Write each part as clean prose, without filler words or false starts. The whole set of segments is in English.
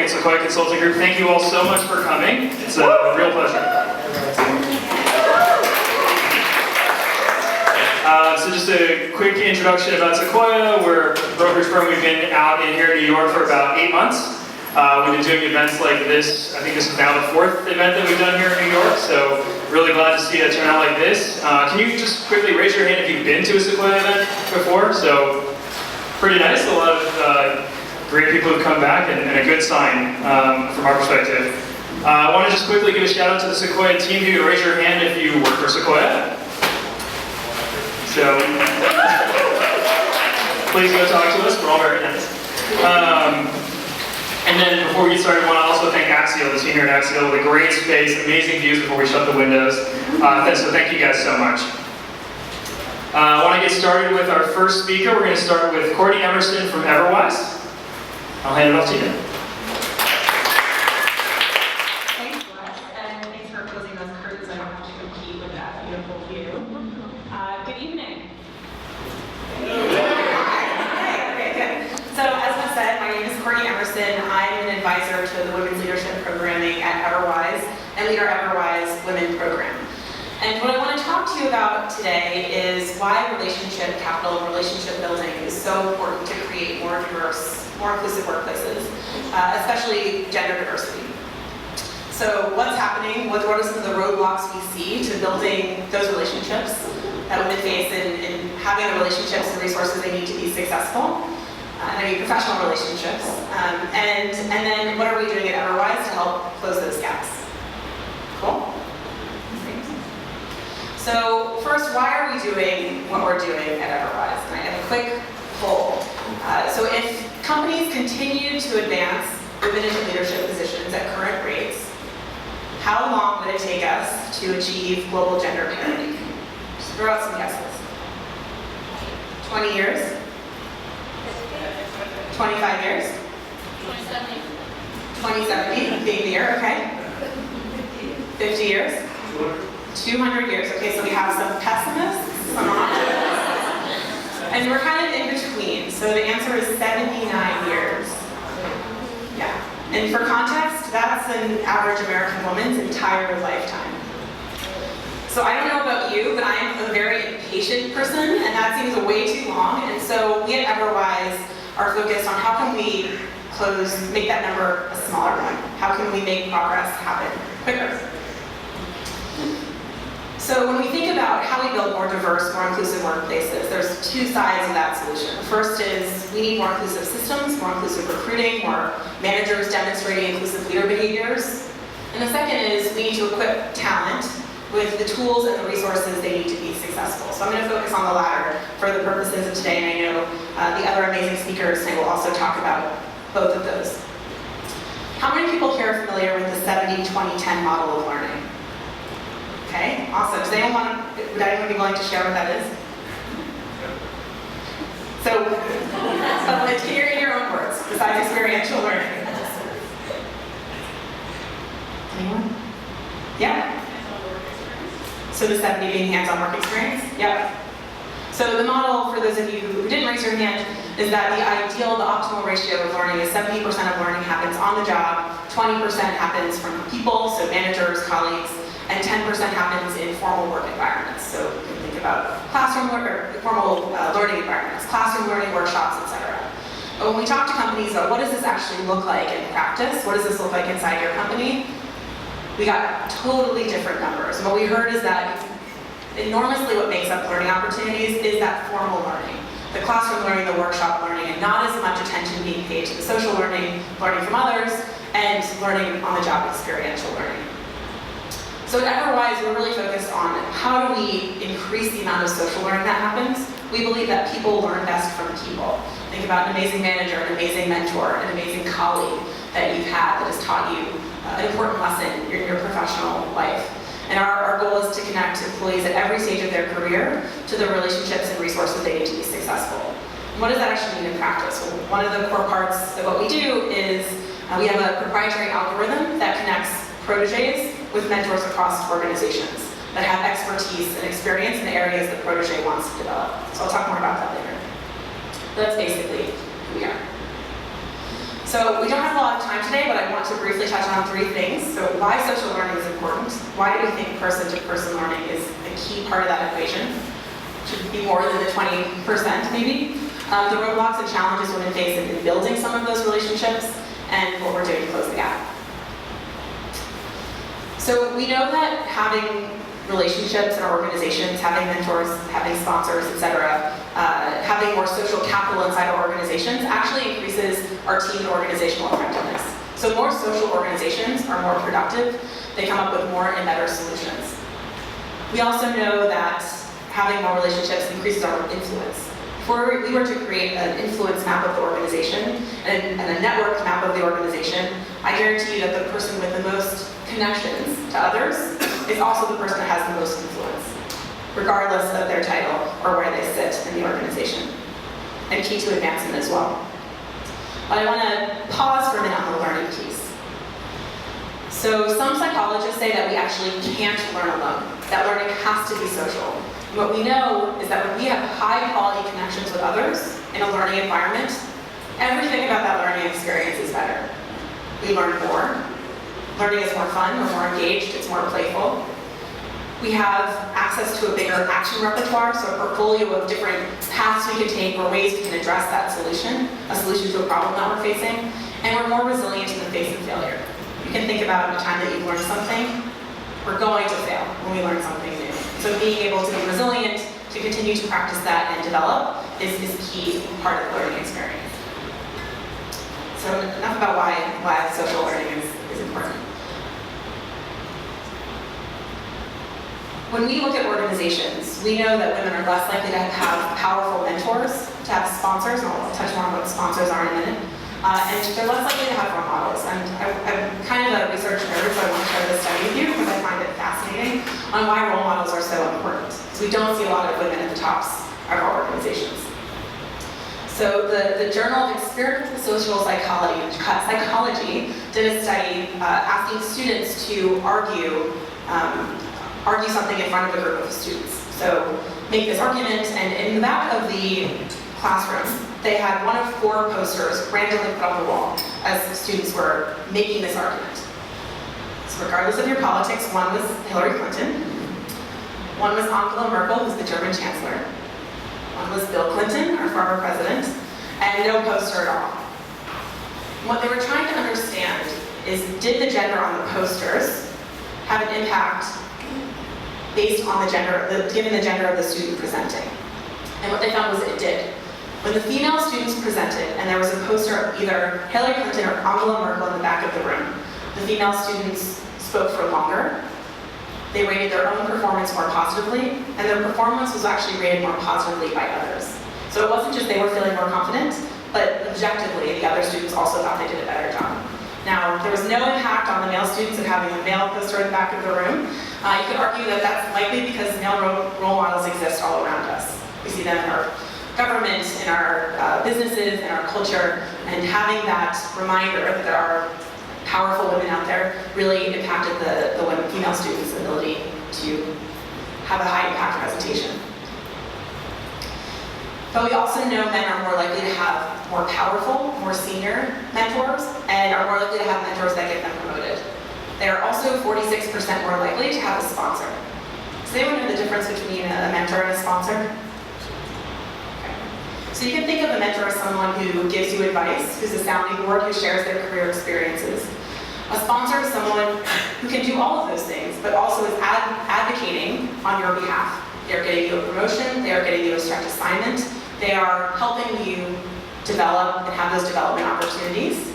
Sequoia Consulting Group. Thank you all so much for coming. It's a real pleasure. So just a quick introduction about Sequoia. We're a brokerage firm. We've been out in here in New York for about 8 months. We've been doing events like this. I think this is now the 4th event that we've done here in New York, so really glad to see a turnout like this. Can you just quickly raise your hand if you've been to a Sequoia event before? So, pretty nice. A lot of great people who've come back, and a good sign from our perspective. I want to just quickly give a shout out to the Sequoia team. You can raise your hand if you work for Sequoia. So, please go talk to us. We're all very nice. And then before we get started, I want to also thank Axial, the team here at Axial, with a great space, amazing views before we shut the windows. So thank you guys so much. I want to get started with our first speaker. We're going to start with Courtney Emerson from Everwise. I'll hand it off to you. Thanks, Wes, and thanks for closing those curtains. I don't have to compete with that beautiful view. Good evening. Okay, good. So as Wes said, my name is Courtney Emerson. I'm an advisor to the Women's Leadership Programming at Everwise and lead our Everwise Women Program. And what I want to talk to you about today is why relationship capital and relationship building is so important to create more diverse, more inclusive workplaces, especially gender diversity. So what's happening, what are some of the roadblocks we see to building those relationships that women face in having the relationships and resources they need to be successful, professional relationships, and then what are we doing at Everwise to help close those gaps? Cool? So first, why are we doing what we're doing at Everwise? And I have a quick poll. So if companies continue to advance women into leadership positions at current rates, how long would it take us to achieve global gender parity? Just throw out some guesses. 20 years? 25 years? 2070. 2070, being the year, okay. 50 years? 200 years. Okay, so we have some pessimists, some optimists, and we're kind of in between. So the answer is 79 years. Yeah. And for context, that's an average American woman's entire lifetime. So I don't know about you, but I'm a very impatient person, and that seems way too long. And so we at Everwise are focused on how can we make that number a smaller one? How can we make progress happen quicker? So when we think about how we build more diverse, more inclusive workplaces, there's two sides of that solution. The first is we need more inclusive systems, more inclusive recruiting, more managers demonstrating inclusive leader behaviors. And the second is we need to equip talent with the tools and the resources they need to be successful. So I'm going to focus on the latter for the purposes of today, and I know the other amazing speakers will also talk about both of those. How many people here are familiar with the 70-20-10 model of learning? Okay, awesome. Would anyone be willing to share what that is? So, let's hear in your own words, besides experiential learning. Anyone? Yeah? So the 70 being hands-on work experience? Yep. So the model, for those of you who didn't raise your hand, is that the optimal ratio of learning is 70% of learning happens on the job, 20% happens from people, so managers, colleagues, and 10% happens in formal work environments. So you can think about classroom work or formal learning environments, classroom learning workshops, etc. But when we talk to companies about what does this actually look like in practice, what does this look like inside your company, we got totally different numbers. And what we heard is that enormously what makes up learning opportunities is that formal learning, the classroom learning, the workshop learning, and not as much attention being paid to the social learning, learning from others, and learning on the job experiential learning. So at Everwise, we're really focused on how do we increase the amount of social learning that happens. We believe that people learn best from people. Think about an amazing manager, an amazing mentor, an amazing colleague that you've had that has taught you an important lesson in your professional life. And our goal is to connect employees at every stage of their career to the relationships and resources they need to be successful. And what does that actually mean in practice? Well, one of the core parts of what we do is we have a proprietary algorithm that connects proteges with mentors across organizations that have expertise and experience in the areas that protege wants to develop. So I'll talk more about that later. But that's basically who we are. So we don't have a lot of time today, but I want to briefly touch on 3 things. So why social learning is important, why do we think person-to-person learning is a key part of that equation, should be more than the 20% maybe, the roadblocks and challenges women face in building some of those relationships, and what we're doing to close the gap. So we know that having relationships in our organizations, having mentors, having sponsors, etc., having more social capital inside our organizations actually increases our team and organizational effectiveness. So more social organizations are more productive, they come up with more and better solutions. We also know that having more relationships increases our influence. If we were to create an influence map of the organization and a network map of the organization, I guarantee you that the person with the most connections to others is also the person that has the most influence, regardless of their title or where they sit in the organization, and key to advancement as well. But I want to pause for a minute on the learning piece. So some psychologists say that we actually can't learn alone, that learning has to be social. And what we know is that when we have high quality connections with others in a learning environment, everything about that learning experience is better. We learn more. Learning is more fun, we're more engaged, it's more playful. We have access to a bigger action repertoire, so a portfolio of different paths we can take or ways we can address that solution, a solution to a problem that we're facing, and we're more resilient in the face of failure. You can think about the time that you've learned something, we're going to fail when we learn something new. So being able to be resilient, to continue to practice that and develop is a key part of the learning experience. So enough about why social learning is important. When we look at organizations, we know that women are less likely to have powerful mentors, to have sponsors, and I'll touch more on what sponsors are in a minute, and they're less likely to have role models. And I'm kind of a research nerd, so I want to share this study with you because I find it fascinating on why role models are so important. So we don't see a lot of women at the tops of our organizations. So the Journal of Experimental Social Psychology did a study asking students to argue something in front of a group of students. So make this argument, and in the back of the classroom, they had one of 4 posters randomly put on the wall as students were making this argument. So regardless of your politics, one was Hillary Clinton, one was Angela Merkel, who's the German chancellor, one was Bill Clinton, our former president, and no poster at all. What they were trying to understand is, did the gender on the posters have an impact based on the gender, given the gender of the student presenting? And what they found was it did. When the female students presented, and there was a poster of either Hillary Clinton or Angela Merkel in the back of the room, the female students spoke for longer, they rated their own performance more positively, and their performance was actually rated more positively by others. So it wasn't just they were feeling more confident, but objectively, the other students also thought they did a better job. Now, there was no impact on the male students of having a male poster in the back of the room. You could argue that that's likely because male role models exist all around us. We see them in our government, in our businesses, in our culture, and having that reminder that there are powerful women out there really impacted the female students' ability to have a high impact presentation. But we also know men are more likely to have more powerful, more senior mentors, and are more likely to have mentors that get them promoted. They are also 46% more likely to have a sponsor. Does anyone know the difference between a mentor and a sponsor? Okay. So you can think of a mentor as someone who gives you advice, who's a sounding board, who shares their career experiences. A sponsor is someone who can do all of those things, but also is advocating on your behalf. They're getting you a promotion, they are getting you a stretch assignment, they are helping you develop and have those development opportunities,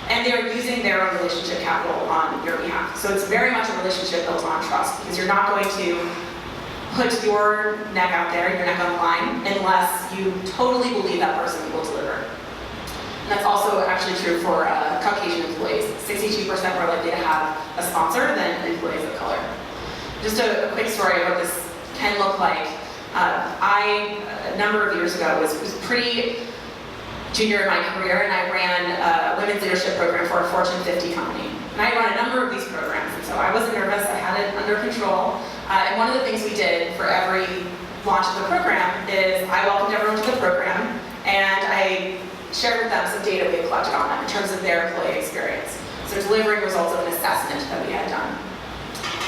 and they're using their own relationship capital on your behalf. So it's very much a relationship built on trust, because you're not going to put your neck out there, your neck on the line, unless you totally believe that person will deliver. And that's also actually true for Caucasian employees. 62% more likely to have a sponsor than employees of color. Just a quick story of what this can look like. A number of years ago, was pretty junior in my career, and I ran a women's leadership program for a Fortune 50 company. And I run a number of these programs, and so I wasn't nervous, I had it under control. And one of the things we did for every launch of the program is I welcomed everyone to the program, and I shared with them some data we had collected on them in terms of their employee experience. So delivering results of an assessment that we had done.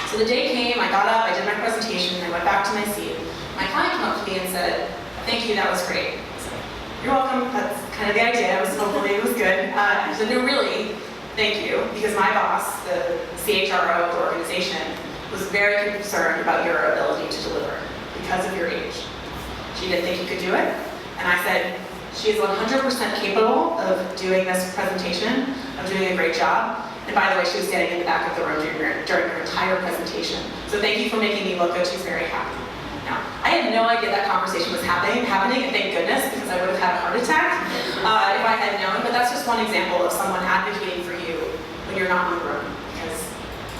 So the day came, I got up, I did my presentation, I went back to my seat. My client came up to me and said, "Thank you, that was great." I said, "You're welcome, that's kind of the idea, hopefully it was good." She said, "No, really, thank you, because my boss, the CHRO of the organization, was very concerned about your ability to deliver because of your age. She didn't think you could do it." And I said, "She is 100% capable of doing this presentation, of doing a great job." And by the way, she was standing in the back of the room during her entire presentation. So thank you for making me look good, she's very happy. Now, I had no idea that conversation was happening, and thank goodness, because I would have had a heart attack if I had known, but that's just one example of someone advocating for you when you're not in the room, because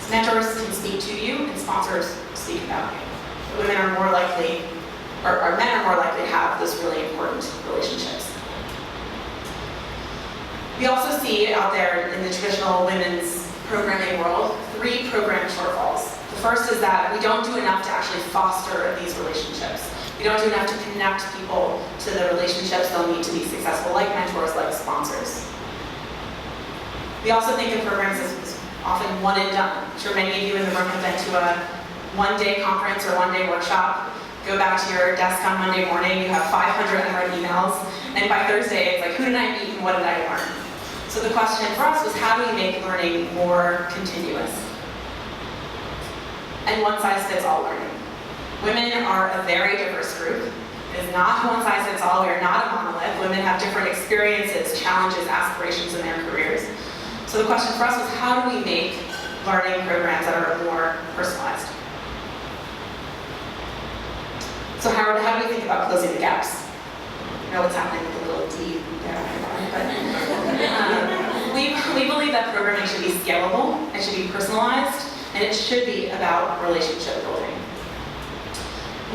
mentors can speak to you and sponsors speak about you. Women are more likely, or men are more likely to have those really important relationships. We also see out there in the traditional women's programming world 3 program shortfalls. The first is that we don't do enough to actually foster these relationships. We don't do enough to connect people to the relationships they'll need to be successful, like mentors, like sponsors. We also think of programs as often one and done. I'm sure many of you in the room have been to a one-day conference or one-day workshop. Go back to your desk on Monday morning, you have 500 unread emails, and by Thursday it's like, who did I meet and what did I learn? So the question for us was, how do we make learning more continuous? And one-size-fits-all learning. Women are a very diverse group. It is not one-size-fits-all. We are not a monolith. Women have different experiences, challenges, aspirations in their careers. So the question for us was, how do we make learning programs that are more personalized? So how do we think about closing the gaps? You know what's happening with the little D there, but we believe that programming should be scalable, it should be personalized, and it should be about relationship building.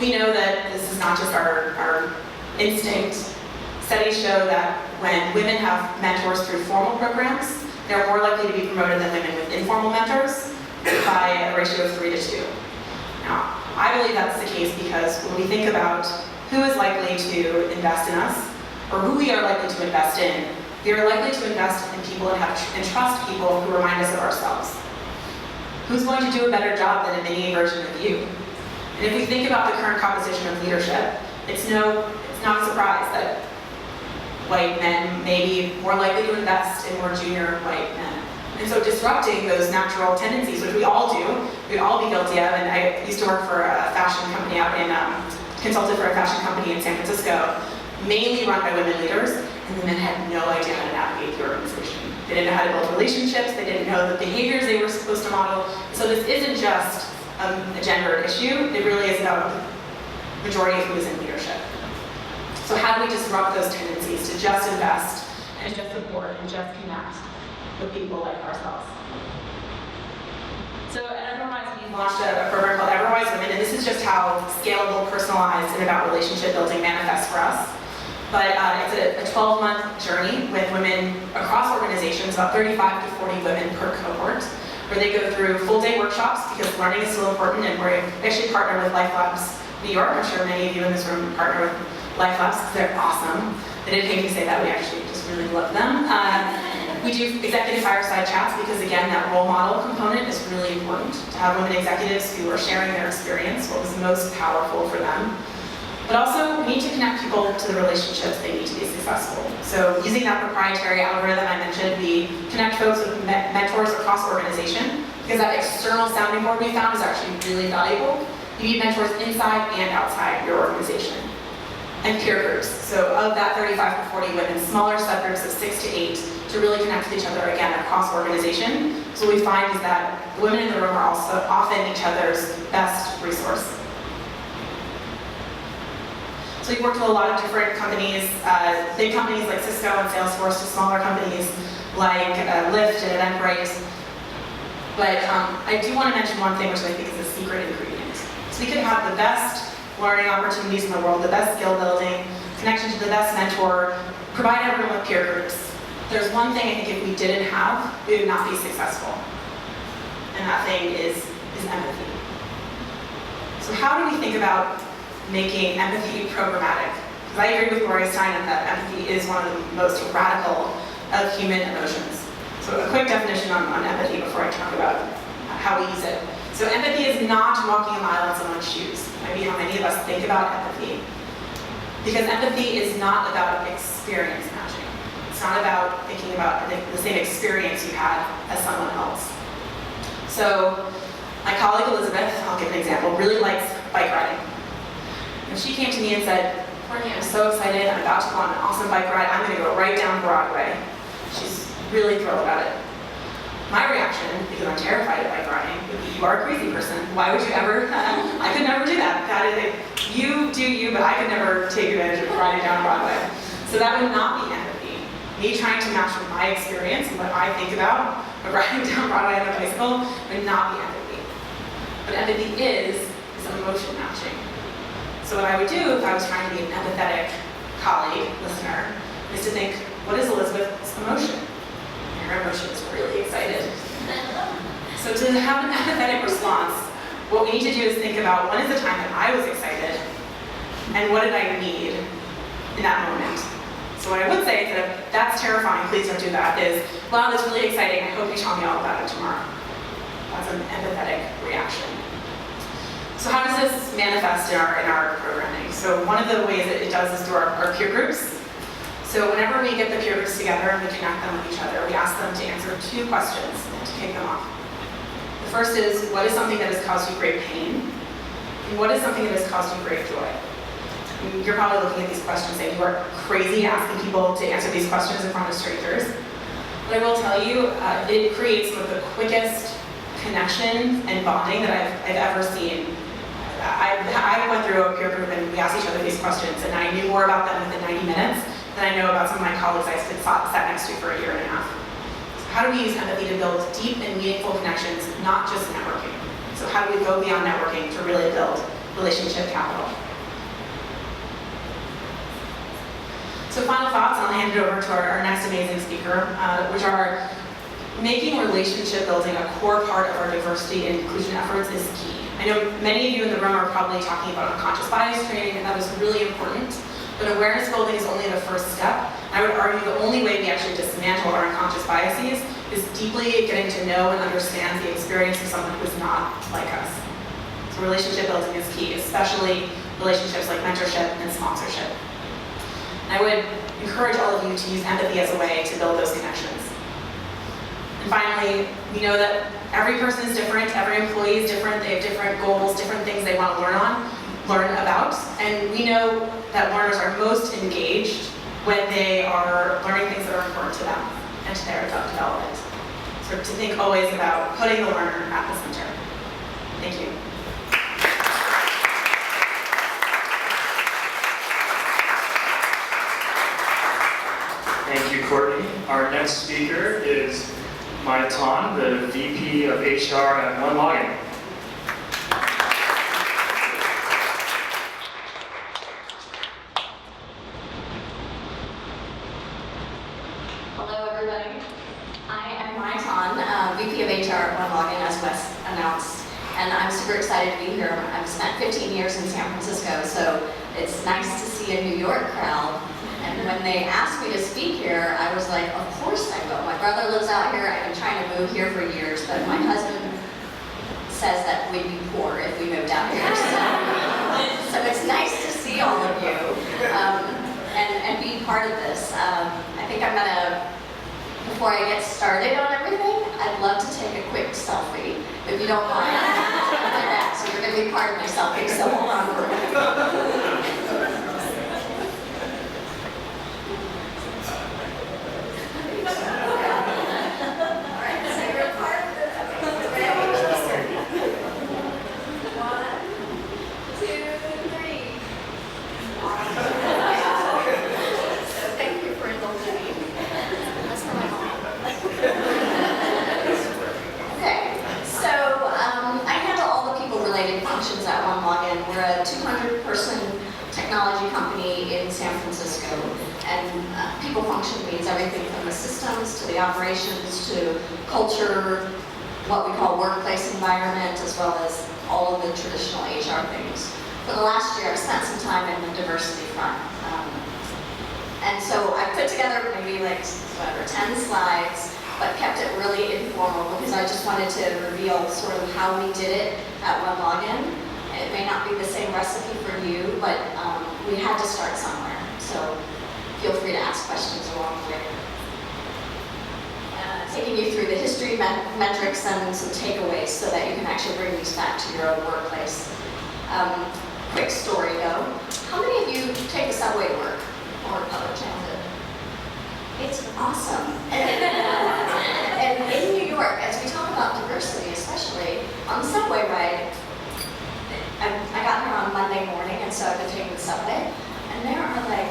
We know that this is not just our instinct. Studies show that when women have mentors through formal programs, they're more likely to be promoted than women with informal mentors by a ratio of 3 to 2. Now, I believe that's the case because when we think about who is likely to invest in us, or who we are likely to invest in, we are likely to invest in people and trust people who remind us of ourselves. Who's going to do a better job than a mini version of you? And if we think about the current composition of leadership, it's not a surprise that white men may be more likely to invest in more junior white men. And so disrupting those natural tendencies, which we all do, we'd all be guilty of, and I used to work for a fashion company consulted for a fashion company in San Francisco, mainly run by women leaders, and the men had no idea how to navigate the organization. They didn't know how to build relationships, they didn't know the behaviors they were supposed to model. So this isn't just a gender issue, it really is about the majority of who is in leadership. So how do we disrupt those tendencies to just invest and just support and just connect with people like ourselves? So at Everwise, we launched a program called Everwise Women, and this is just how scalable, personalized, and about relationship building manifests for us. But it's a 12-month journey with women across organizations, about 35 to 40 women per cohort, where they go through full-day workshops because learning is still important, and we actually partner with Life Labs New York. I'm sure many of you in this room partner with Life Labs because they're awesome. They didn't make me say that, we actually just really love them. We do executive fireside chats because, again, that role model component is really important to have women executives who are sharing their experience, what was most powerful for them. But also, we need to connect people to the relationships they need to be successful. So using that proprietary algorithm I mentioned, we connect folks with mentors across organization, because that external sounding board we found is actually really valuable. You need mentors inside and outside your organization. And peer groups. So of that 35 to 40 women, smaller subgroups of 6 to 8 to really connect with each other, again, across organization. So what we find is that the women in the room are also often each other's best resource. So we've worked with a lot of different companies, big companies like Cisco and Salesforce, to smaller companies like Lyft and Eventbrite. But I do want to mention one thing, which I think is a secret ingredient. So we could have the best learning opportunities in the world, the best skill building, connection to the best mentor, provide everyone with peer groups. There's one thing I think if we didn't have, we would not be successful. And that thing is empathy. So how do we think about making empathy programmatic? Because I agree with Gloria Steinem that empathy is one of the most radical of human emotions. So a quick definition on empathy before I talk about how we use it. So empathy is not walking a mile in someone's shoes. Maybe how many of us think about empathy. Because empathy is not about experience matching. It's not about thinking about the same experience you had as someone else. So my colleague Elizabeth, I'll give an example, really likes bike riding. And she came to me and said, Courtney, I'm so excited, I'm about to go on an awesome bike ride, I'm gonna go right down Broadway. She's really thrilled about it. My reaction, because I'm terrified of bike riding, would be, you are a crazy person. Why would you ever? I could never do that. That is it. You do you, but I could never take advantage of riding down Broadway. So that would not be empathy. Me trying to match my experience and what I think about riding down Broadway on a bicycle would not be empathy. What empathy is emotion matching. So what I would do if I was trying to be an empathetic colleague, listener, is to think, what is Elizabeth's emotion? Her emotion is really excited. So to have an empathetic response, what we need to do is think about when is the time that I was excited, and what did I need in that moment? So what I would say, instead of, that's terrifying, please don't do that, is, wow, that's really exciting, I hope you tell me all about it tomorrow. That's an empathetic reaction. So how does this manifest in our programming? So one of the ways that it does is through our peer groups. So whenever we get the peer groups together and we connect them with each other, we ask them to answer 2 questions to kick them off. The first is, what is something that has caused you great pain? And what is something that has caused you great joy? And you're probably looking at these questions saying, you are crazy asking people to answer these questions in front of strangers. But I will tell you, it creates some of the quickest connection and bonding that I've ever seen. I went through a peer group and we asked each other these questions, and I knew more about them within 90 minutes than I know about some of my colleagues I sat next to for a year and a half. So how do we use empathy to build deep and meaningful connections, not just networking? So how do we go beyond networking to really build relationship capital? So final thoughts, and I'll hand it over to our next amazing speaker, which are making relationship building a core part of our diversity and inclusion efforts is key. I know many of you in the room are probably talking about unconscious bias training, and that is really important. But awareness building is only the first step. I would argue the only way we actually dismantle our unconscious biases is deeply getting to know and understand the experience of someone who is not like us. So relationship building is key, especially relationships like mentorship and sponsorship. I would encourage all of you to use empathy as a way to build those connections. And finally, we know that every person is different, every employee is different, they have different goals, different things they want to learn about, and we know that learners are most engaged when they are learning things that are important to them and to their development. So to think always about putting the learner at the center. Thank you. Thank you, Courtney. Our next speaker is Mai Ton, the VP of HR at OneLogin. Hello, everybody. I am Mai Ton, VP of HR at OneLogin, as Wes announced, and I'm super excited to be here. I've spent 15 years in San Francisco, so it's nice to see a New York crowd. And when they asked me to speak here, I was like, of course I will. My brother lives out here. I've been trying to move here for years, but my husband says that we'd be poor if we moved out here. So it's nice to see all of you and be part of this. I think I'm gonna, before I get started on everything, I'd love to take a quick selfie, if you don't mind. So you're gonna be part of my selfie, so hold on for a minute. Functions at OneLogin. We're a 200-person technology company in San Francisco, and people function means everything from the systems to the operations to culture, what we call workplace environment, as well as all of the traditional HR things. For the last year, I've spent some time in the diversity front. And so I put together maybe like whatever, 10 slides, but kept it really informal because I just wanted to reveal sort of how we did it at OneLogin. It may not be the same recipe for you, but we had to start somewhere. So feel free to ask questions along the way. Taking you through the history, metrics, and some takeaways so that you can actually bring these back to your own workplace. Quick story though. How many of you take the subway to work or public transit? It's awesome. And in New York, as we talk about diversity, especially on the subway ride, I got here on Monday morning, and so I've been taking the subway, and there are like,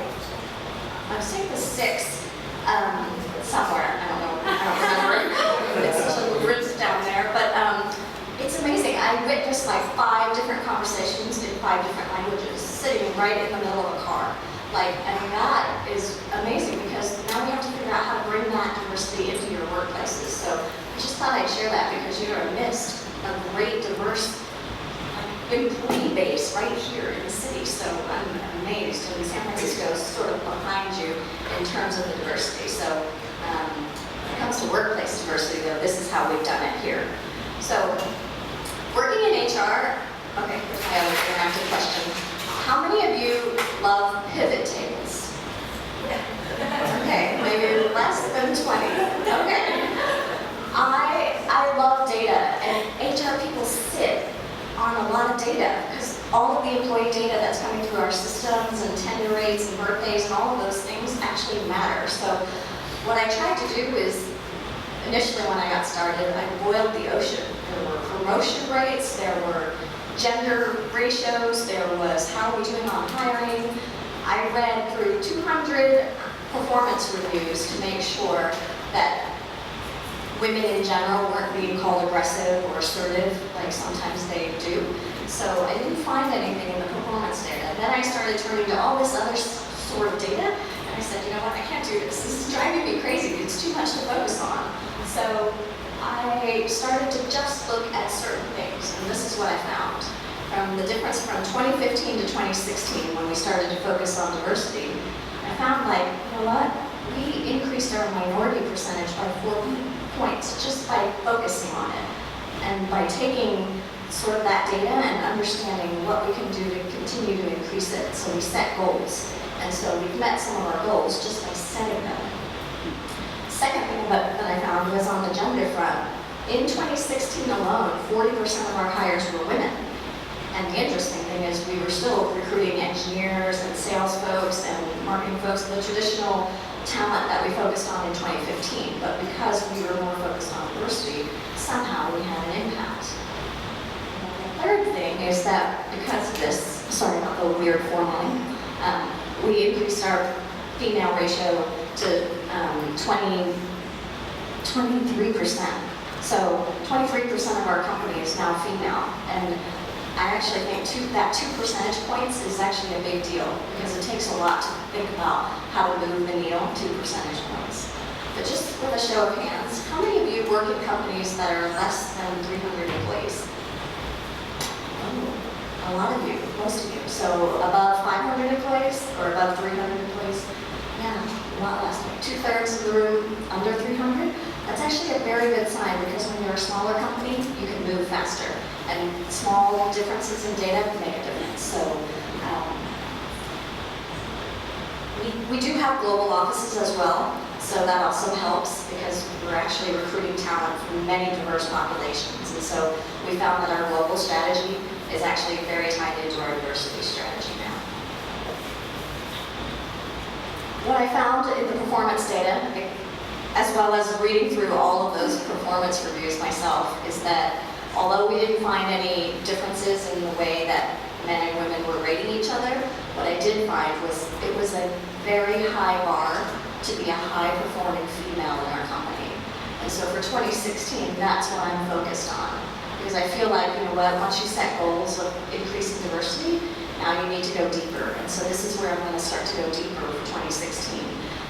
I was taking the 6 somewhere, I don't remember. It's such a roots down there, but it's amazing. I witnessed like 5 different conversations in 5 different languages, sitting right in the middle of a car. And that is amazing because now we have to figure out how to bring that diversity into your workplaces. So I just thought I'd share that because you're amidst a great diverse employee base right here in the city. So I'm amazed, and San Francisco is sort of behind you in terms of the diversity. So when it comes to workplace diversity, though, this is how we've done it here. So working in HR, okay, here's my other interactive question. How many of you love pivot tables? Okay, maybe less than 20. Okay. I love data, and HR people sit on a lot of data because all of the employee data that's coming through our systems and tenure rates and birthdays and all of those things actually matter. So what I tried to do is, initially when I got started, I boiled the ocean. There were promotion rates, there were gender ratios, there was how are we doing on hiring. I read through 200 performance reviews to make sure that women in general weren't being called aggressive or assertive like sometimes they do. So I didn't find anything in the performance data. Then I started turning to all this other sort of data, and I said, you know what, I can't do this. This is driving me crazy. It's too much to focus on. So I started to just look at certain things, and this is what I found. The difference from 2015 to 2016, when we started to focus on diversity, I found you know what? We increased our minority percentage by 4 points just by focusing on it. And by taking sort of that data and understanding what we can do to continue to increase it. So we set goals. And so we've met some of our goals just by setting them. Second thing that I found was on the gender front. In 2016 alone, 40% of our hires were women. And the interesting thing is we were still recruiting engineers and sales folks and marketing folks, the traditional talent that we focused on in 2015. But because we were more focused on diversity, somehow we had an impact. And the third thing is that because of this, sorry about the weird formatting, we increased our female ratio to 23%. So 23% of our company is now female. And I actually think that 2 percentage points is actually a big deal because it takes a lot to think about how to move the needle 2 percentage points. But just with a show of hands, how many of you work in companies that are less than 300 employees? Oh, a lot of you, most of you. So above 500 employees or above 300 employees? Yeah, a lot less. Like 2/3 of the room under 300? That's actually a very good sign because when you're a smaller company, you can move faster. And small differences in data make a difference. So we do have global offices as well. So that also helps because we're actually recruiting talent from many diverse populations. And so we found that our global strategy is actually very tied into our diversity strategy now. What I found in the performance data, as well as reading through all of those performance reviews myself, is that although we didn't find any differences in the way that men and women were rating each other, what I did find was it was a very high bar to be a high-performing female in our company. And so for 2016, that's what I'm focused on. Because I feel like, you know what, once you set goals of increasing diversity, now you need to go deeper. And so this is where I'm going to start to go deeper for 2016.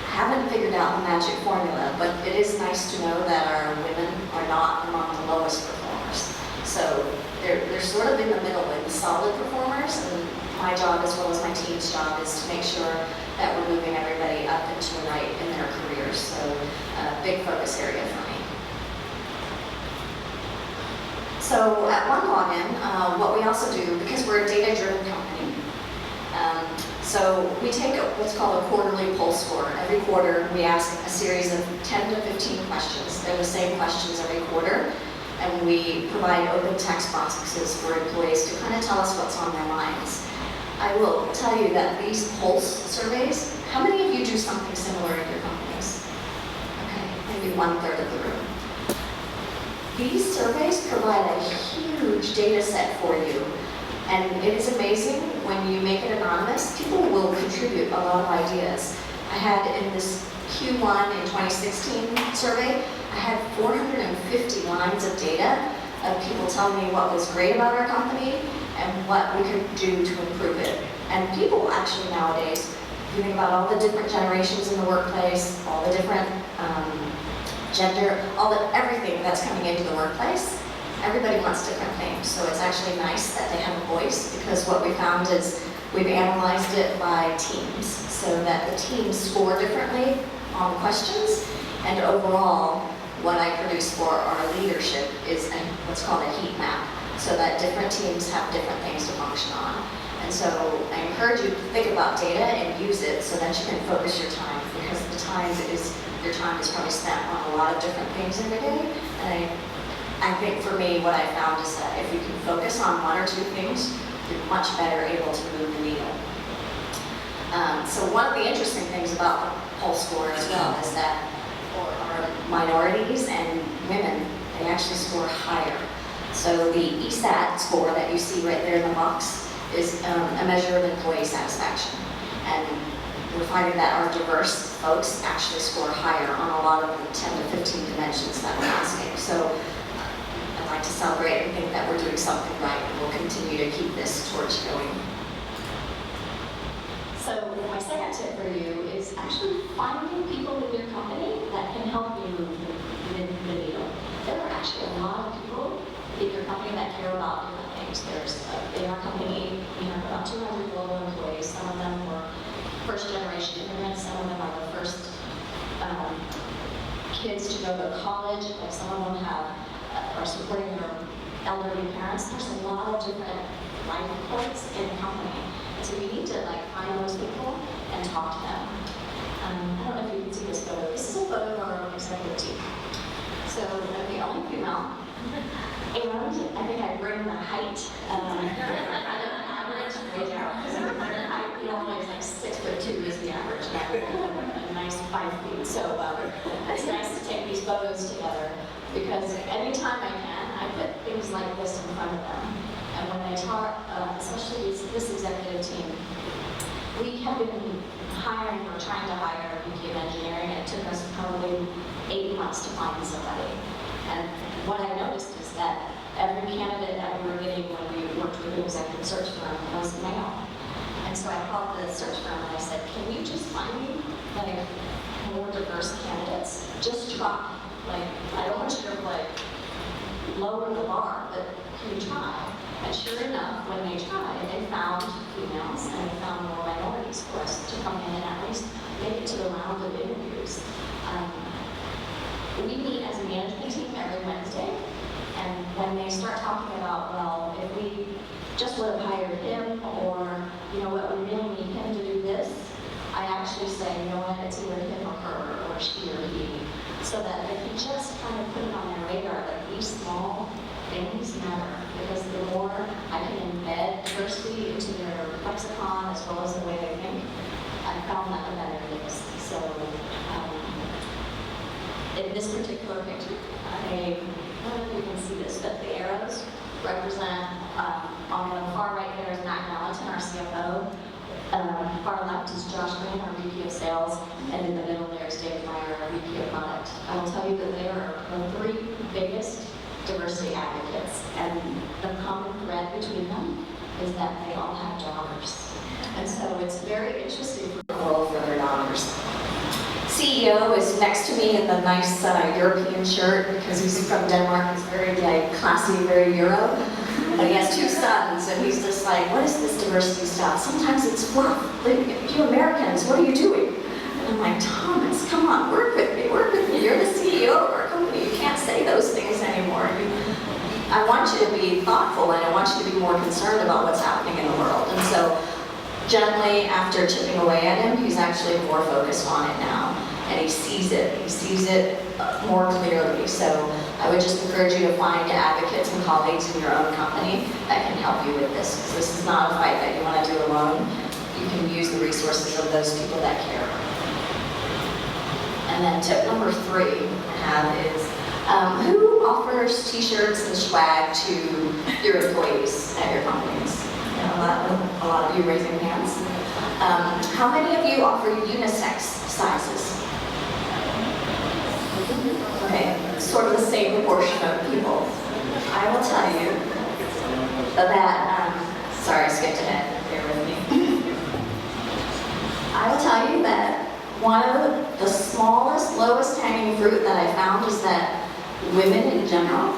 I haven't figured out the magic formula, but it is nice to know that our women are not among the lowest performers. So they're sort of in the middle, like the solid performers, and my job as well as my team's job is to make sure that we're moving everybody up and to the right in their careers. So a big focus area for me. So at OneLogin, what we also do, because we're a data-driven company, so we take what's called a quarterly pulse score. Every quarter, we ask a series of 10 to 15 questions. They're the same questions every quarter, and we provide open text boxes for employees to kind of tell us what's on their minds. I will tell you that these pulse surveys, how many of you do something similar in your companies? Okay, maybe 1/3 of the room. These surveys provide a huge data set for you. And it is amazing when you make it anonymous, people will contribute a lot of ideas. I had in this Q1 in 2016 survey, I had 450 lines of data of people telling me what was great about our company and what we could do to improve it. And people actually nowadays, if you think about all the different generations in the workplace, all the different gender, everything that's coming into the workplace, everybody wants different things. So it's actually nice that they have a voice, because what we found is we've analyzed it by teams so that the teams score differently on questions. And overall, what I produce for our leadership is what's called a heat map, so that different teams have different things to function on. And so I encourage you to think about data and use it so that you can focus your time, because your time is probably spent on a lot of different things in the day. And I think for me, what I found is that if you can focus on one or two things, you're much better able to move the needle. So one of the interesting things about the pulse score as well is that for our minorities and women, they actually score higher. So the ESAT score that you see right there in the box is a measure of employee satisfaction. And we're finding that our diverse folks actually score higher on a lot of the 10 to 15 dimensions that we're asking. So I'd like to celebrate and think that we're doing something right, and we'll continue to keep this torch going. So my second tip for you is actually finding people in your company that can help you move the needle. There are actually a lot of people in your company that care about different things. In our company, we have about 200 global employees. Some of them were first-generation immigrants. Some of them are the first kids to go to college. Like some of them are supporting their elderly parents. There's a lot of different life points in the company. And so we need to find those people and talk to them. I don't know if you can see this photo. This is a photo of our executive team. So I'm the only female. And I think I bring the height average way down. Because height, normally it's 6'2" is the average. And I have a nice 5 feet. So it's nice to take these photos together, because anytime I can, I put things like this in front of them. And when they talk, especially this executive team, we have been hiring or trying to hire a VP of engineering, and it took us probably 8 months to find somebody. And what I noticed is that every candidate that we were getting when we worked with an executive search firm was male. And so I called the search firm and I said, can you just find me more diverse candidates? Just try. I don't want you to lower the bar, but can you try? And sure enough, when they tried, they found females and they found more minorities for us to come in and at least make it to the round of interviews. We meet as a management team every Wednesday, and when they start talking about, well, if we just would have hired him, or, what, we really need him to do this, I actually say, what, it's either him or her, or she or he, so that they can just kind of put it on their radar that these small things matter, because the more I can embed diversity into their lexicon as well as the way they think, I found that the better it is. So in this particular picture, I don't know if you can see this, but the arrows represent, on the far right there is Matt Gallatin, our CFO. Far left is Josh Green, our VP of Sales, and in the middle there is Dave Meyer, our VP of Product. I will tell you that they are the 3 biggest diversity advocates, and the common thread between them is that they all have daughters. And so it's very interesting for the role for their daughters. CEO is next to me in the nice European shirt, because he's from Denmark. He's very classy, very Euro. And he has 2 sons, and he's just like, what is this diversity stuff? Sometimes it's fluff. Like, you Americans, what are you doing? And I'm like, Thomas, come on, work with me, work with me. You're the CEO of our company. You can't say those things anymore. I want you to be thoughtful, and I want you to be more concerned about what's happening in the world. And so, gently, after chipping away at him, he's actually more focused on it now. And he sees it more clearly. So I would just encourage you to find advocates and colleagues in your own company that can help you with this. Because this is not a fight that you want to do alone. You can use the resources of those people that care. And then tip number 3 I have is, who offers t-shirts and swag to your employees at your companies? A lot of you raising hands. How many of you offer unisex sizes? Okay, sort of the same proportion of people. I will tell you that, sorry, I skipped ahead, bear with me. I will tell you that one of the smallest, lowest hanging fruit that I found is that women in general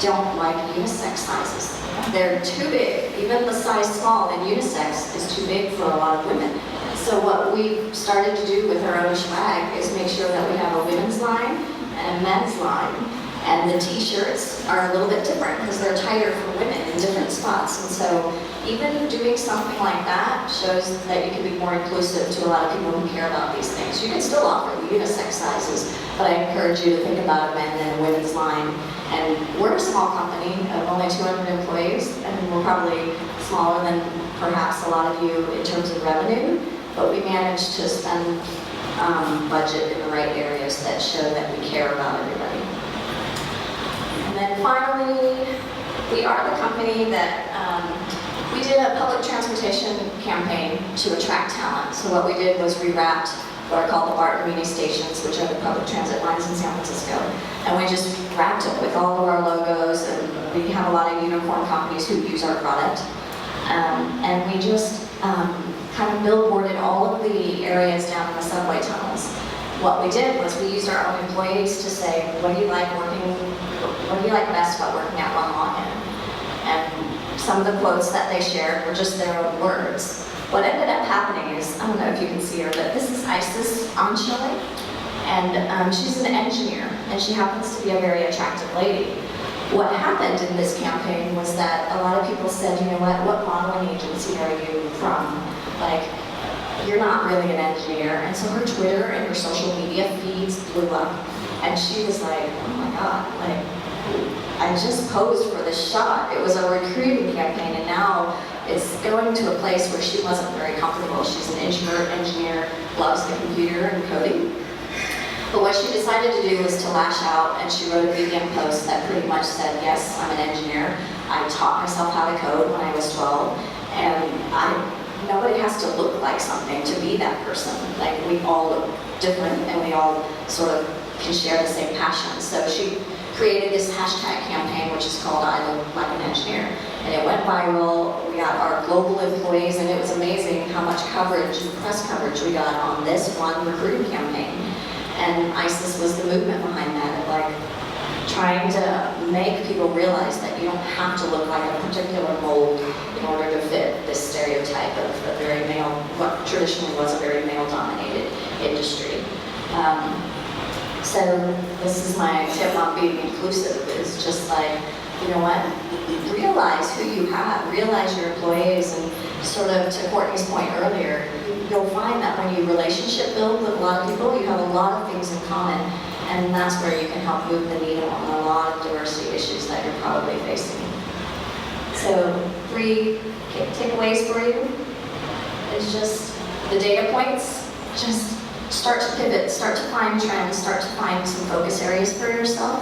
don't like unisex sizes. They're too big. Even the size small in unisex is too big for a lot of women. So what we've started to do with our own swag is make sure that we have a women's line and a men's line. And the t-shirts are a little bit different because they're tighter for women in different spots. And so even doing something like that shows that you can be more inclusive to a lot of people who care about these things. You can still offer the unisex sizes, but I encourage you to think about a men and a women's line. And we're a small company of only 200 employees, and we're probably smaller than perhaps a lot of you in terms of revenue, but we manage to spend budget in the right areas that show that we care about everybody. And then finally, we are the company that we did a public transportation campaign to attract talent. So what we did was we wrapped what are called the BART and Mini stations, which are the public transit lines in San Francisco. And we just wrapped it with all of our logos, and we have a lot of unicorn companies who use our product. And we just kind of billboarded all of the areas down in the subway tunnels. What we did was we used our own employees to say, what do you like best about working at OneLogin? And some of the quotes that they shared were just their own words. What ended up happening is, I don't know if you can see her, but this is Isis Anshale, and she's an engineer, and she happens to be a very attractive lady. What happened in this campaign was that a lot of people said, you know what modeling agency are you from? Like, you're not really an engineer. And so her Twitter and her social media feeds blew up. And she was like, oh my God, like, I just posed for this shot. It was a recruiting campaign, and now it's going to a place where she wasn't very comfortable. She's an introvert engineer, loves the computer and coding. But what she decided to do was to lash out, and she wrote a Medium post that pretty much said, yes, I'm an engineer. I taught myself how to code when I was 12, and nobody has to look like something to be that person. Like, we all look different, and we all sort of can share the same passion. So she created this hashtag campaign, which is called I Look Like an Engineer. And it went viral. We got our global employees, and it was amazing how much coverage, press coverage we got on this one recruiting campaign. And ISIS was the movement behind that, of like trying to make people realize that you don't have to look like a particular mold in order to fit this stereotype of a very male, what traditionally was a very male-dominated industry. So this is my tip on being inclusive, is just like, you know what, realize who you have, realize your employees, and sort of to Courtney's point earlier, you'll find that when you relationship build with a lot of people, you have a lot of things in common, and that's where you can help move the needle on a lot of diversity issues that you're probably facing. So 3 takeaways for you is just the data points, just start to pivot, start to find trends, start to find some focus areas for yourself.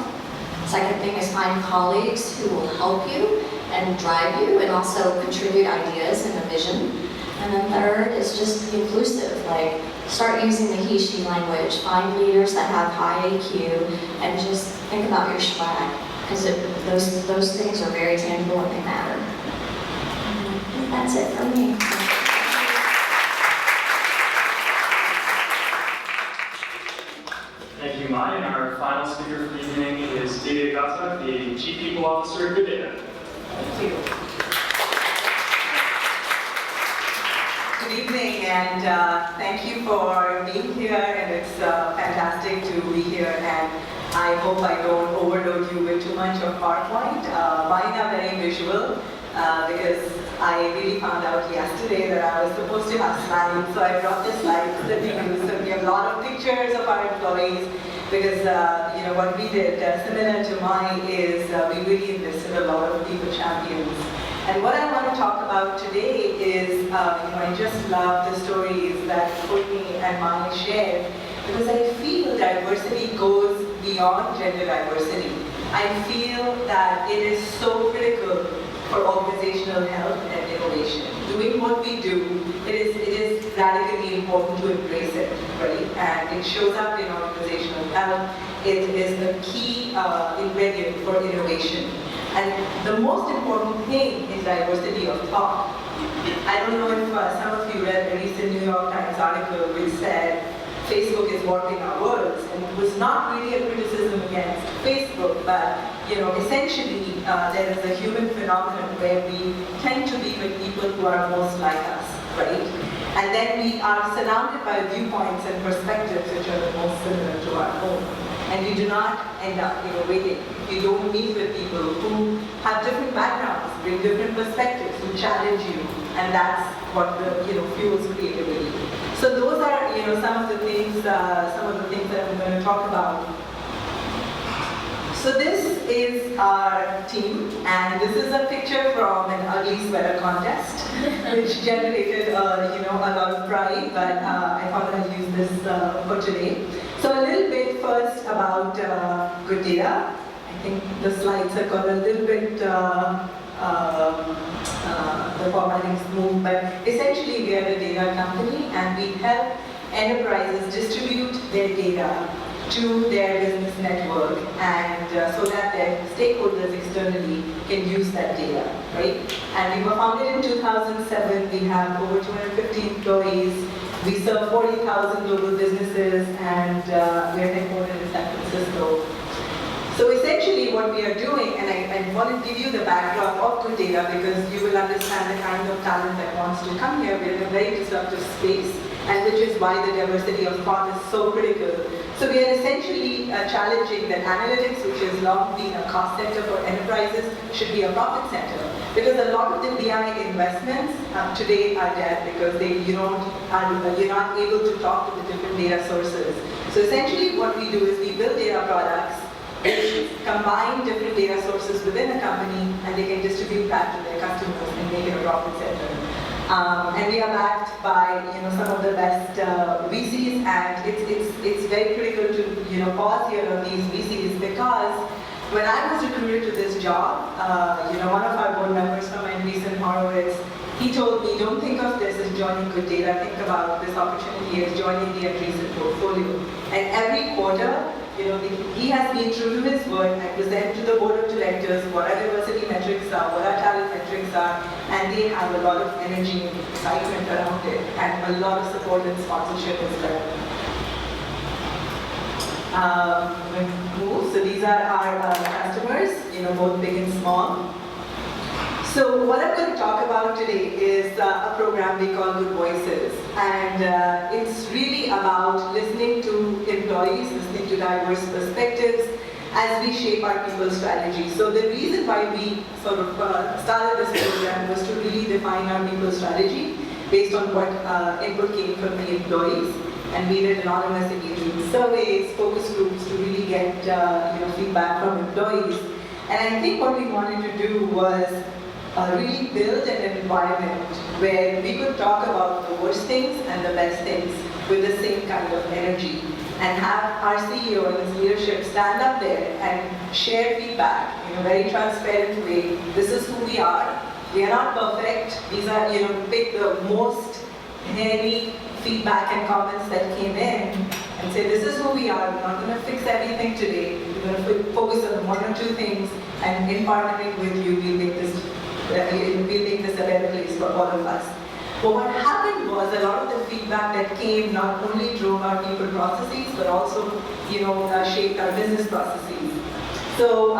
Second thing is find colleagues who will help you and drive you and also contribute ideas and a vision. And then third is just be inclusive, like start using the he, she language, find leaders that have high IQ, and just think about your swag, because those things are very tangible and they matter. And that's it for me. Thank you, Mai. And our final speaker for the evening is Divya, the Chief People Officer at Ghatak. Thank you. Good evening, and thank you for being here, and it's fantastic to be here, and I hope I don't overload you with too much of PowerPoint. Mine are very visual, because I really found out yesterday that I was supposed to have slides, so I brought the slides that we use. So we have a lot of pictures of our employees, because what we did, similar to Mai, is we really invested a lot of people champions. And what I want to talk about today is, I just love the stories that Courtney and Mai shared, because I feel diversity goes beyond gender diversity. I feel that it is so critical for organizational health and innovation. Doing what we do, it is radically important to embrace it, right? And it shows up in organizational health. It is a key ingredient for innovation. And the most important thing is diversity of thought. I don't know if some of you read a recent New York Times article which said Facebook is warping our worlds, and it was not really a criticism against Facebook, but essentially there is a human phenomenon where we tend to be with people who are most like us, right? And then we are surrounded by viewpoints and perspectives which are the most similar to our own. And we do not end up innovating. You don't meet with people who have different backgrounds, bring different perspectives, who challenge you, and that's what fuels creativity. So those are some of the things that I'm going to talk about. So this is our team, and this is a picture from an ugly sweater contest, which generated a lot of pride, but I thought I'd use this for today. So a little bit first about good data. I think the slides have got a little bit, the formatting's moved, but essentially we are a data company, and we help enterprises distribute their data to their business network, and so that their stakeholders externally can use that data, right? And we were founded in 2007. We have over 250 employees. We serve 40,000 global businesses, and we're headquartered in San Francisco. So essentially what we are doing, and I want to give you the backdrop of good data because you will understand the kind of talent that wants to come here. We're in a very disruptive space, and which is why the diversity of thought is so critical. So we are essentially challenging that analytics, which has long been a cost center for enterprises, should be a profit center. Because a lot of the BI investments today are dead because you're not able to talk to the different data sources. So essentially what we do is we build data products which combine different data sources within a company, and they can distribute that to their customers and make it a profit center. And we are backed by some of the best VCs, and it's very critical to pause here on these VCs because when I was recruited to this job, one of our board members from Emerson, he told me, don't think of this as joining good data, think about this opportunity as joining the Emerson portfolio. And every quarter, he has been true to his word. I present to the board of directors what our diversity metrics are, what our talent metrics are, and they have a lot of energy and excitement around it, and a lot of support and sponsorship as well. So these are our customers, both big and small. So what I'm going to talk about today is a program we call Good Voices, and it's really about listening to employees, listening to diverse perspectives as we shape our people's strategy. So the reason why we sort of started this program was to really define our people's strategy based on what input came from the employees. And we did anonymous engagement surveys, focus groups to really get feedback from employees. And I think what we wanted to do was really build an environment where we could talk about the worst things and the best things with the same kind of energy, and have our CEO and his leadership stand up there and share feedback in a very transparent way. This is who we are. We are not perfect. These are, pick the most hairy feedback and comments that came in and say, this is who we are. We're not going to fix everything today. We're going to focus on one or two things, and in partnering with you, we'll make this a better place for all of us. But what happened was a lot of the feedback that came not only drove our people processes, but also, shaped our business processes. So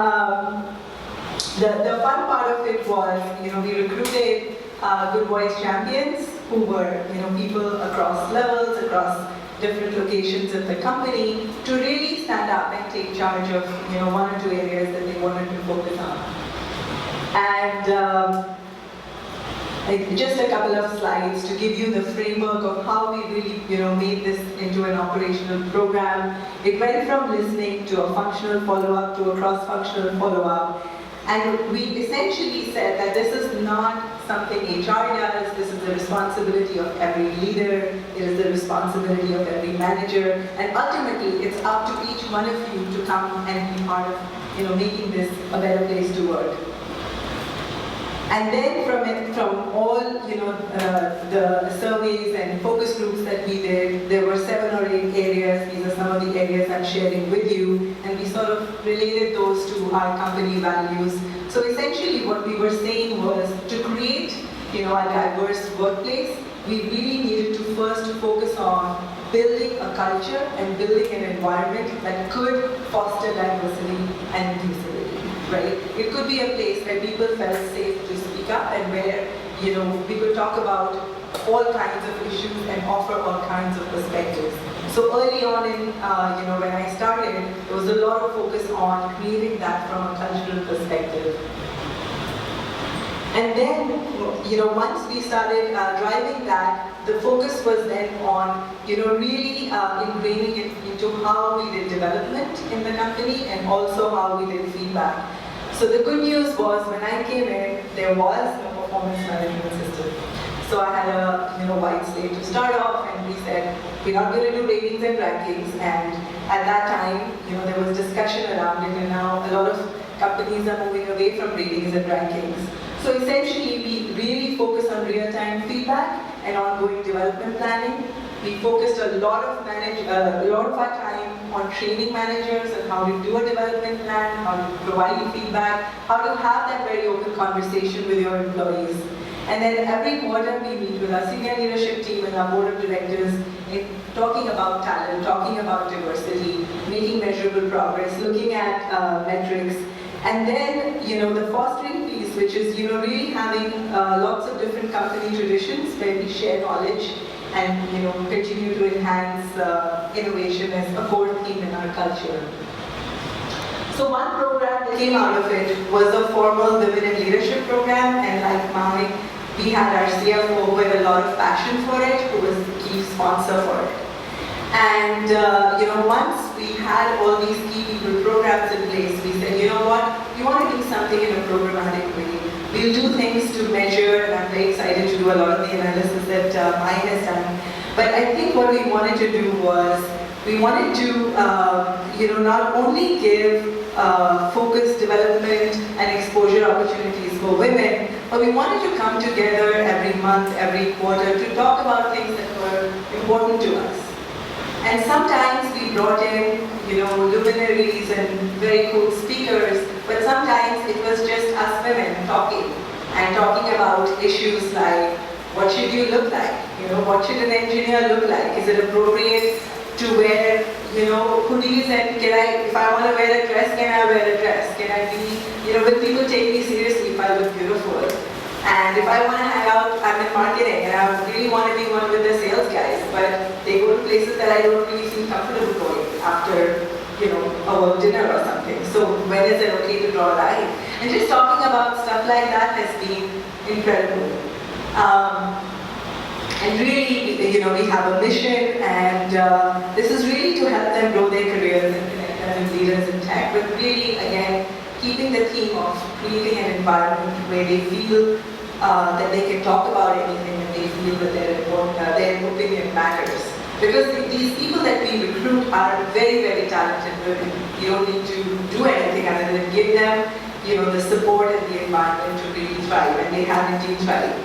The fun part of it was, we recruited good voice champions who were, people across levels, across different locations of the company to really stand up and take charge of, one or two areas that they wanted to focus on. And just a couple of slides to give you the framework of how we really, made this into an operational program. It went from listening to a functional follow-up to a cross-functional follow-up. And we essentially said that this is not something HR does, this is the responsibility of every leader, it is the responsibility of every manager, and ultimately it's up to each one of you to come and be part of, making this a better place to work. And then from all, the surveys and focus groups that we did, there were 7 or 8 areas. These are some of the areas I'm sharing with you. And we sort of related those to our company values. So essentially what we were saying was to create, a diverse workplace, we really needed to first focus on building a culture and building an environment that could foster diversity and inclusivity. Right? It could be a place where people felt safe to speak up and where, we could talk about all kinds of issues and offer all kinds of perspectives. So early on in, when I started, there was a lot of focus on creating that from a cultural perspective. And then, once we started driving that, the focus was then on, really ingraining it into how we did development in the company and also how we did feedback. So the good news was when I came in, there was no performance management system. So I had a white slate to start off, and we said, we're not going to do ratings and rankings. And at that time, there was discussion around it, and now a lot of companies are moving away from ratings and rankings. So essentially, we really focus on real-time feedback and ongoing development planning. We focused a lot of our time on training managers and how to do a development plan, how to provide feedback, how to have that very open conversation with your employees. And then every quarter we meet with our senior leadership team and our board of directors in talking about talent, talking about diversity, making measurable progress, looking at metrics. And then, the fostering piece, which is, really having lots of different company traditions where we share knowledge and, continue to enhance innovation as a core theme in our culture. So one program that came out of it was a formal women in leadership program, and like Mai, we had our CFO with a lot of passion for it, who was the key sponsor for it. And once we had all these key people programs in place, we said, you know what, we want to do something in a programmatic way. We'll do things to measure, and I'm very excited to do a lot of the analysis that Mai has done. But I think what we wanted to do was, we wanted to, not only give focused development and exposure opportunities for women, but we wanted to come together every month, every quarter to talk about things that were important to us. And sometimes we brought in, luminaries and very cool speakers, but sometimes it was just us women talking about issues like, what should you look like? What should an engineer look like? Is it appropriate to wear, hoodies, and if I want to wear a dress, can I wear a dress? Can I be, will people take me seriously if I look beautiful? And if I want to hang out, I'm in marketing, and I really want to be one with the sales guys, but they go to places that I don't really feel comfortable going after, a work dinner or something. So when is it okay to draw a line? And just talking about stuff like that has been incredible. And really, we have a mission, and this is really to help them grow their careers and connect them with leaders in tech, but really, again, keeping the theme of creating an environment where they feel that they can talk about anything and they feel that their opinion matters. Because these people that we recruit are very, very talented women. You don't need to do anything other than give them, the support and the environment to really thrive, and they have indeed thrived.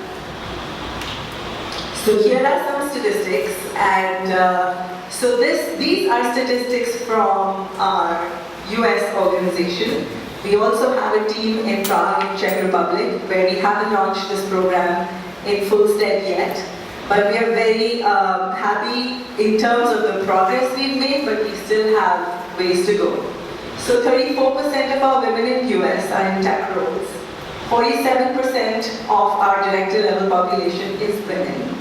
So here are some statistics, and these are statistics from our US organization. We also have a team in Prague, in Czech Republic, where we haven't launched this program in full stead yet. But we are very happy in terms of the progress we've made, but we still have ways to go. So 34% of our women in US are in tech roles. 47% of our director level population is women.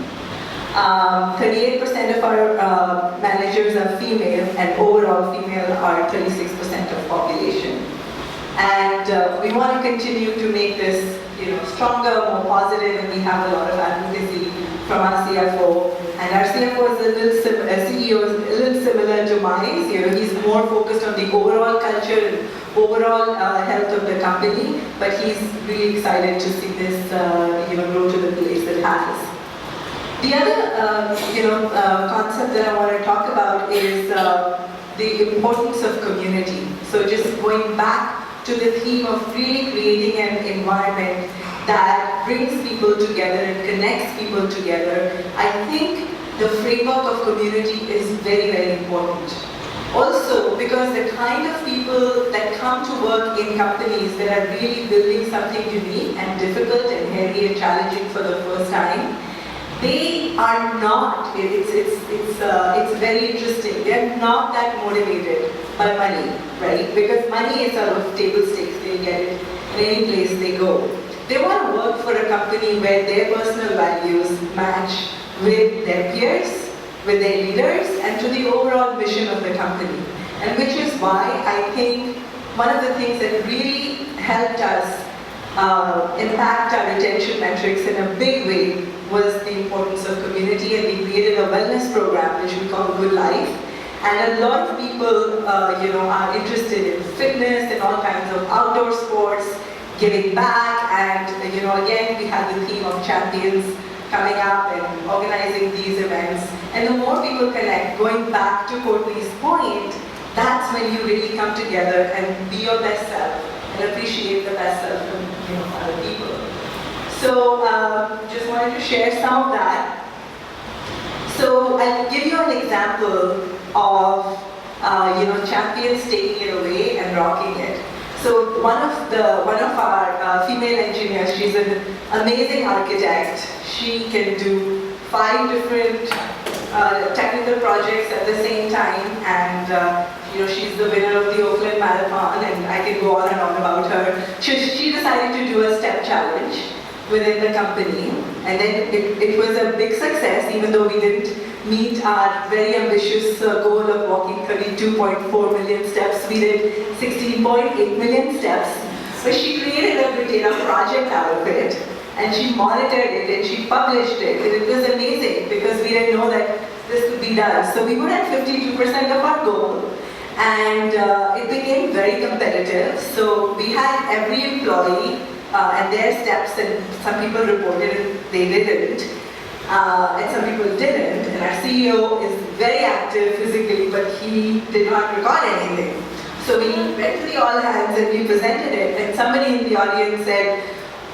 38% of our managers are female, and overall female are 36% of population. And we want to continue to make this, stronger, more positive, and we have a lot of advocacy from our CFO. And our CFO is CEO is a little similar to mine. He's more focused on the overall culture and overall health of the company, but he's really excited to see this, grow to the place it has. The other, concept that I want to talk about is the importance of community. So just going back to the theme of really creating an environment that brings people together and connects people together, I think the framework of community is very, very important. Also, because the kind of people that come to work in companies that are really building something unique and difficult and heavy and challenging for the first time, they are not, it's very interesting, they're not that motivated by money, right? Because money is sort of table stakes, they get it in any place they go. They want to work for a company where their personal values match with their peers, with their leaders, and to the overall mission of the company. And which is why I think one of the things that really helped us impact our retention metrics in a big way was the importance of community, and we created a wellness program which we call Good Life. And a lot of people are interested in fitness and all kinds of outdoor sports, giving back, and again we had the theme of champions coming up and organizing these events. And the more people connect, going back to Courtney's point, that's when you really come together and be your best self and appreciate the best self from other people. So just wanted to share some of that. So I'll give you an example of champions taking it away and rocking it. So one of our female engineers, she's an amazing architect. She can do 5 different technical projects at the same time, and she's the winner of the Oakland Marathon, and I can go on and on about her. She decided to do a step challenge within the company, and then it was a big success, even though we didn't meet our very ambitious goal of walking 32.4 million steps. We did 16.8 million steps, but she created a data project out of it, and she monitored it, and she published it, and it was amazing because we didn't know that this could be done. So we were at 52% of our goal, and it became very competitive. So we had every employee and their steps, and some people reported it, they didn't, and some people didn't. And our CEO is very active physically, but he did not record anything. So we went to the all hands and we presented it, and somebody in the audience said,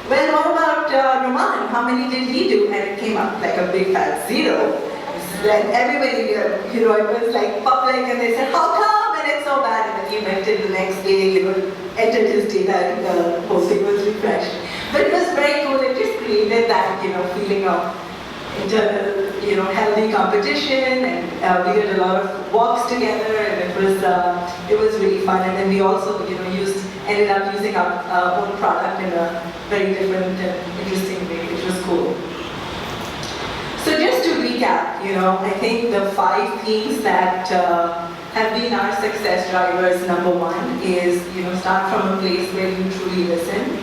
well, what about Roman? How many did he do? And it came up like a big fat 0. And everybody, it was like public, and they said, how come? And it's so bad. And then he went in the next day, entered his data, and the whole thing was refreshed. But it was very cool. It just created that, feeling of internal, healthy competition, and we did a lot of walks together, and it was really fun. And then we also, ended up using our own product in a very different and interesting way, which was cool. So just to recap, I think the 5 themes that have been our success drivers. Number 1 is, start from a place where you truly listen.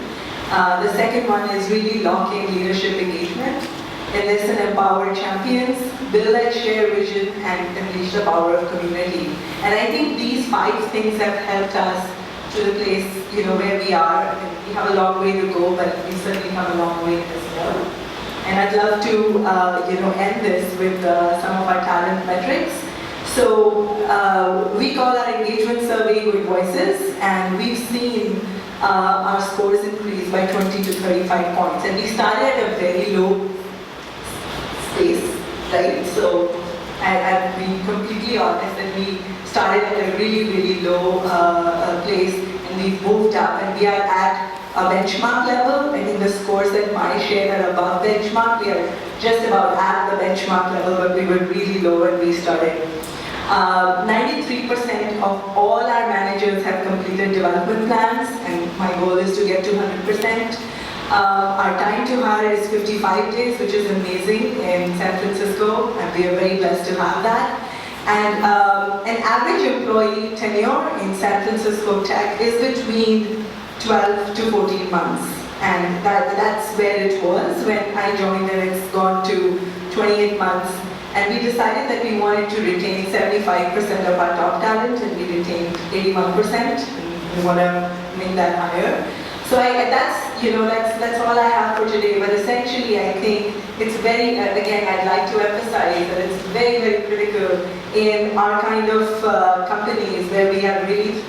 The second one is really lock in leadership engagement. Enlist and empower champions, build and share vision, and unleash the power of community. And I think these 5 things have helped us to the place, where we are. We have a long way to go, but we certainly have a long way as well. And I'd love to, end this with some of our talent metrics. So we call our engagement survey Good Voices, and we've seen our scores increase by 20 to 35 points. And we started at a very low space, right? So I'll be completely honest that we started at a really, really low place, and we've moved up, and we are at a benchmark level. I think the scores that Mai shared are above benchmark. We are just about at the benchmark level, but we were really low when we started. 93% of all our managers have completed development plans, and my goal is to get to 100%. Our time to hire is 55 days, which is amazing in San Francisco, and we are very blessed to have that. And an average employee tenure in San Francisco Tech is between 12 to 14 months. And that's where it was when I joined, and it's gone to 28 months. And we decided that we wanted to retain 75% of our top talent, and we retained 81%. And we want to make that higher. So that's all I have for today. But essentially, I think it's very, again, I'd like to emphasize that it's very, very critical in our kind of companies where we are really,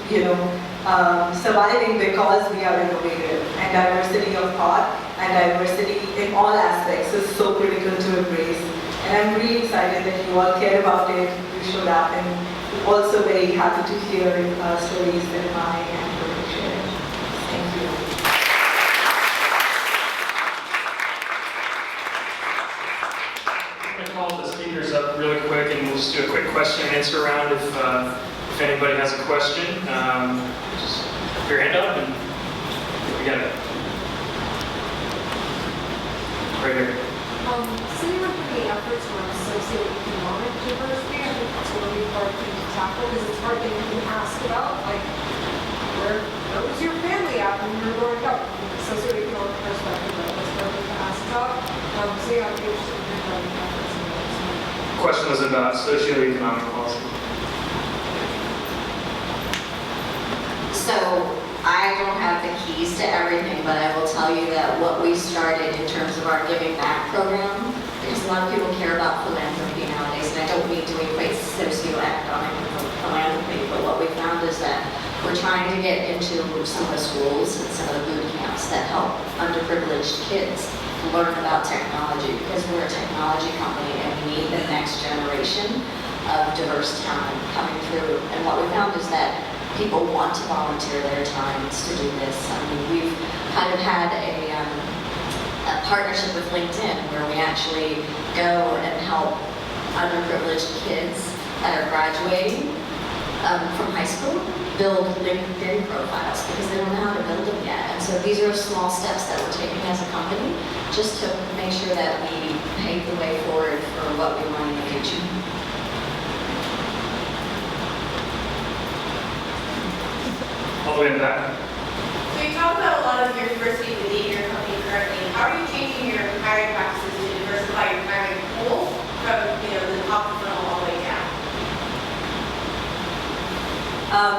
surviving because we are innovative, and diversity of thought and diversity in all aspects is so critical to embrace. And I'm really excited that you all care about it. You showed up, and also very happy to hear stories that Mai and Courtney shared. Thank you. I'm going to call the speakers up really quick, and we'll just do a quick question and answer round. If anybody has a question, just put your hand up and we got it. Right here. So you were putting efforts around socioeconomic diversity. I think that's a really hard thing to tackle because it's a hard thing to ask about. Like, where was your family at when you were growing up? From a socioeconomic perspective, that was hard to ask about. So yeah, I'd be interested in hearing about efforts in that. The question was about socioeconomic policy. So I don't have the keys to everything, but I will tell you that what we started in terms of our Giving Back program, because a lot of people care about philanthropy nowadays, and I don't mean to equate socioeconomic with philanthropy, but what we found is that we're trying to get into some of the schools and some of the boot camps that help underprivileged kids learn about technology, because we're a technology company and we need the next generation of diverse talent coming through. And what we found is that people want to volunteer their times to do this. I mean, we've kind of had a partnership with LinkedIn where we actually go and help underprivileged kids that are graduating from high school build LinkedIn profiles because they don't know how to build them yet. And so these are small steps that we're taking as a company just to make sure that we pave the way forward for what we want in the future. All the way in the back. So you talk about a lot of your diversity within your company currently. How are you changing your hiring practices to diversify your hiring pool from the top of the funnel all the way down?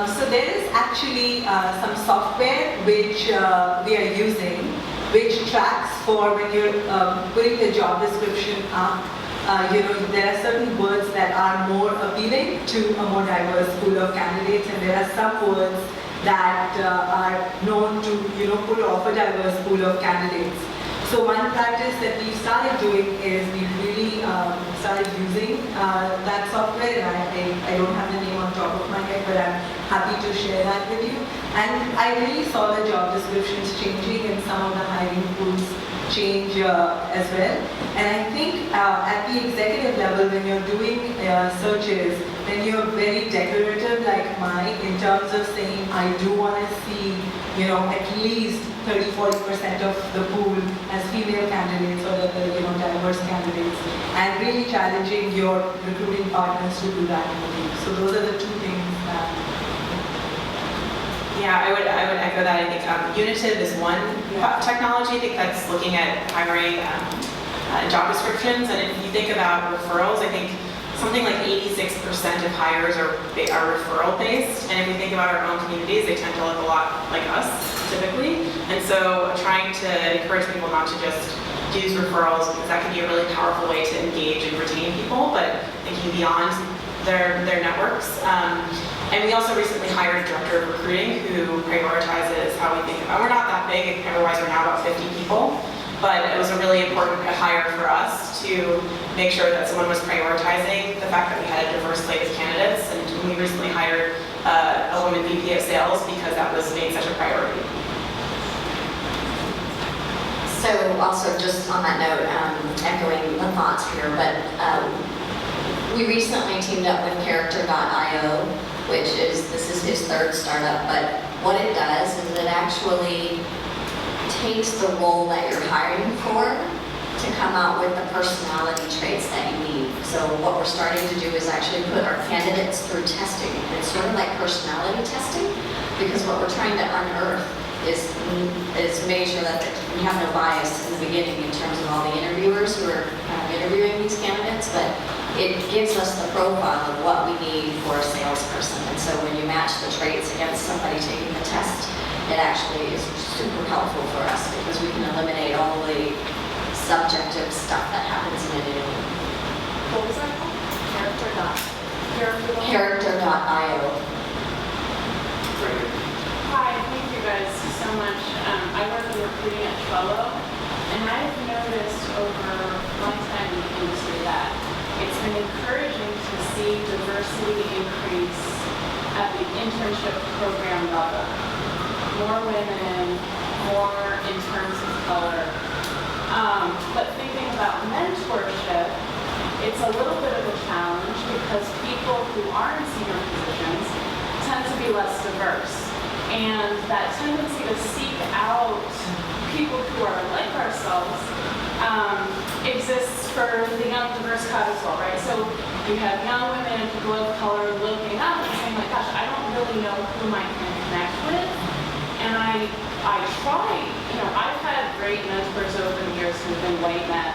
So there is actually some software which we are using, which tracks for when you're putting the job description up. There are certain words that are more appealing to a more diverse pool of candidates, and there are some words that are known to, pull off a diverse pool of candidates. So one practice that we started doing is we really started using that software, and I don't have the name on top of my head, but I'm happy to share that with you. And I really saw the job descriptions changing and some of the hiring pools change as well. And I think at the executive level, when you're doing searches, then you're very declarative like Mai in terms of saying, I do want to see, at least 30-40% of the pool as female candidates or the diverse candidates, and really challenging your recruiting partners to do that in the team. So those are the two things that. Yeah, I would echo that. I think Unitive is one technology. I think that's looking at hiring job descriptions. And if you think about referrals, I think something like 86% of hires are referral based. And if we think about our own communities, they tend to look a lot like us typically. And so trying to encourage people not to just use referrals, because that can be a really powerful way to engage and retain people, but thinking beyond their networks. And we also recently hired a director of recruiting who prioritizes how we think about, we're not that big, otherwise we're now about 50 people, but it was a really important hire for us to make sure that someone was prioritizing the fact that we had a diverse slate of candidates, and we recently hired a woman VP of sales because that was made such a priority. So also just on that note, echoing the thoughts here, but We recently teamed up with Character.io, which this is his third startup, but what it does is it actually takes the role that you're hiring for to come out with the personality traits that you need. So what we're starting to do is actually put our candidates through testing. And it's sort of like personality testing, because what we're trying to unearth is make sure that we have no bias in the beginning in terms of all the interviewers who are interviewing these candidates, but it gives us the profile of what we need for a salesperson. And so when you match the traits against somebody taking the test, it actually is super helpful for us because we can eliminate all the subjective stuff that happens in an interview. What was that called? Character.io. Hi, thank you guys so much. I work in recruiting at Trello, and I've noticed over my time in the industry that it's been encouraging to see diversity increase at the internship program level. More women, more in terms of color. But thinking about mentorship, it's a little bit of a challenge because people who are in senior positions tend to be less diverse. And that tendency to seek out people who are like ourselves exists for the young diverse crowd as well, right? So you have young women and people of color looking up and saying like, gosh, I don't really know whom I can connect with. And I try, I've had great mentors over the years who've been white men,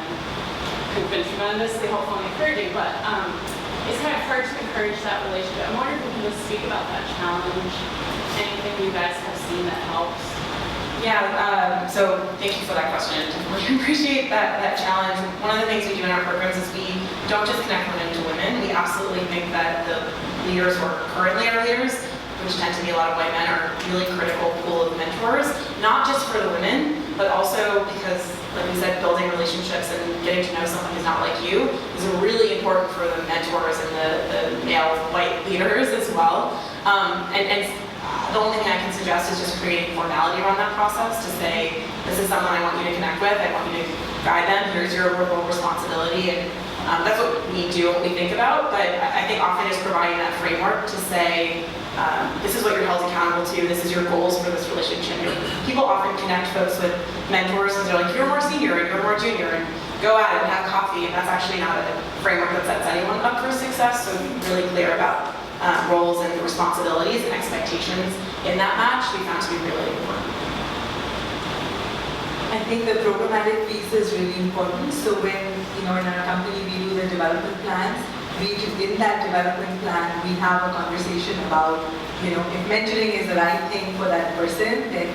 who've been tremendously helpful and encouraging, but it's kind of hard to encourage that relationship. I'm wondering if you can just speak about that challenge. Anything you guys have seen that helps? Yeah, so thank you for that question. We appreciate that challenge. One of the things we do in our programs is we don't just connect women to women. We absolutely think that the leaders who are currently our leaders, which tend to be a lot of white men, are a really critical pool of mentors, not just for the women, but also because, like we said, building relationships and getting to know someone who's not like you is really important for the mentors and the male white leaders as well. And the only thing I can suggest is just creating formality around that process to say, this is someone I want you to connect with, I want you to guide them, here's your role responsibility, and that's what we do, what we think about, but I think often it's providing that framework to say, this is what you're held accountable to, this is your goals for this relationship. People often connect folks with mentors and they're like, you're more senior and you're more junior, and go at it and have coffee, and that's actually not a framework that sets anyone up for success, so be really clear about roles and responsibilities and expectations in that match we found to be really important. I think the programmatic piece is really important. So when, in our company we do the development plans, in that development plan we have a conversation about, if mentoring is the right thing for that person, then,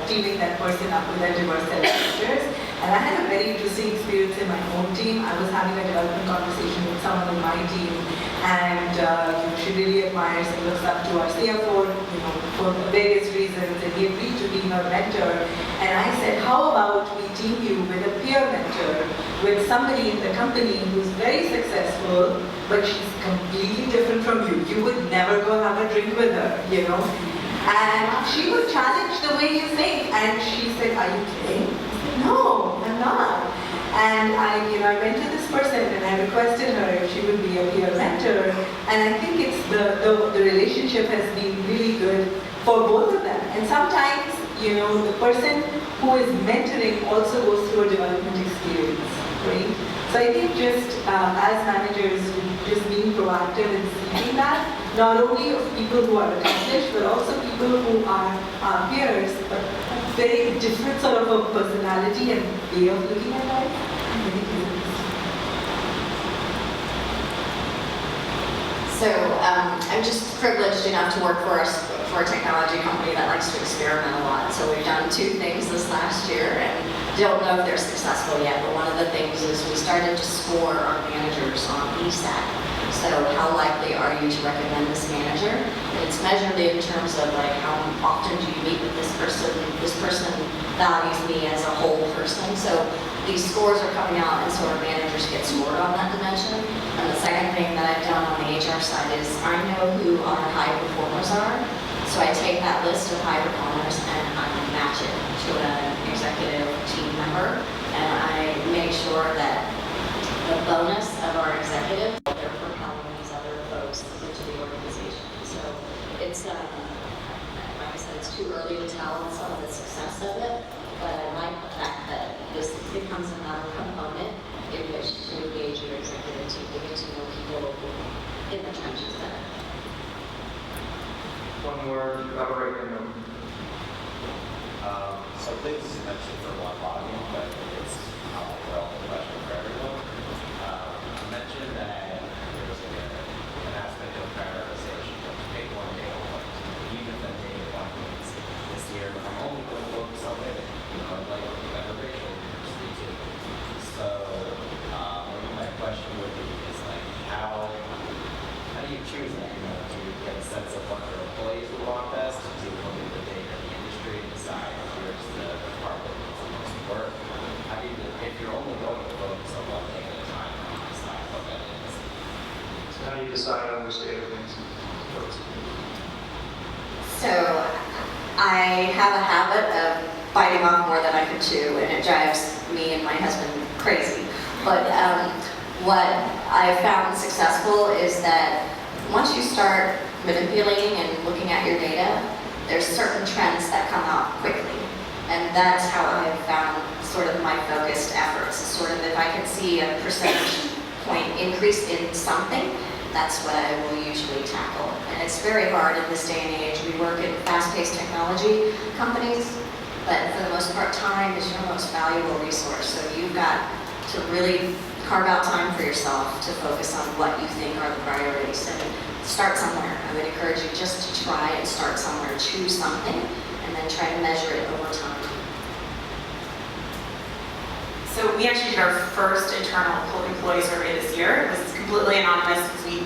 teaming that person up with a diverse set of teachers. And I had a very interesting experience in my own team. I was having a development conversation with someone on my team, and she really admires and looks up to our CFO, for various reasons, and he agreed to be her mentor. And I said, how about we team you with a peer mentor, with somebody in the company who's very successful, but she's completely different from you. You would never go have a drink with her, And she would challenge the way you think. And she said, are you kidding? I said, no, I'm not. And I went to this person and I requested her if she would be a peer mentor. And I think it's the relationship has been really good for both of them. And sometimes, the person who is mentoring also goes through a development experience, right? So I think just as managers, just being proactive and seeing that, not only of people who are accomplished, but also people who are peers, but very different sort of a personality and way of looking at life. So I'm just privileged enough to work for a technology company that likes to experiment a lot. So we've done 2 things this last year, and don't know if they're successful yet, but one of the things is we started to score our managers on ESAT. So how likely are you to recommend this manager? And it's measured in terms of like how often do you meet with this person? This person values me as a whole person. So these scores are coming out, and so our managers get scored on that dimension. And the second thing that I've done on the HR side is I know who our high performers are. So I take that list of high performers and I match it to an executive team member, and I make sure that the bonus of our executive. They're propelling these other folks into the organization. So it's, like I said, it's too early to tell on some of the success of it, but I like the fact that this becomes another component in which to engage your executive team to get to know people in the trenches better. One more, right here. So things you mentioned for OneLogin, but it's not a relevant question for everyone. You mentioned that there was an aspect of prioritization. Pick one data point. Even if that data point means this year, I'm only going to focus on it. I'd like to better racial diversity too. So maybe my question would be is like how do you choose that? Do you get a sense of what your employees would want best? Do you look at the data of the industry and decide here's the department that needs the most work? How do you, if you're only going to focus on one thing at a time, how do you decide what that is? So how do you decide on which data things to focus on? So I have a habit of biting off more than I can chew, and it drives me and my husband crazy. But what I've found successful is that once you start manipulating and looking at your data, there's certain trends that come out quickly. And that's how I've found sort of my focused efforts. Sort of if I can see a percentage point increase in something, that's what I will usually tackle. And it's very hard in this day and age. We work in fast-paced technology companies, but for the most part, time is your most valuable resource. So you've got to really carve out time for yourself to focus on what you think are the priorities and start somewhere. I would encourage you just to try and start somewhere, choose something, and then try to measure it over time. So we actually did our first internal employee survey this year. It was completely anonymous because we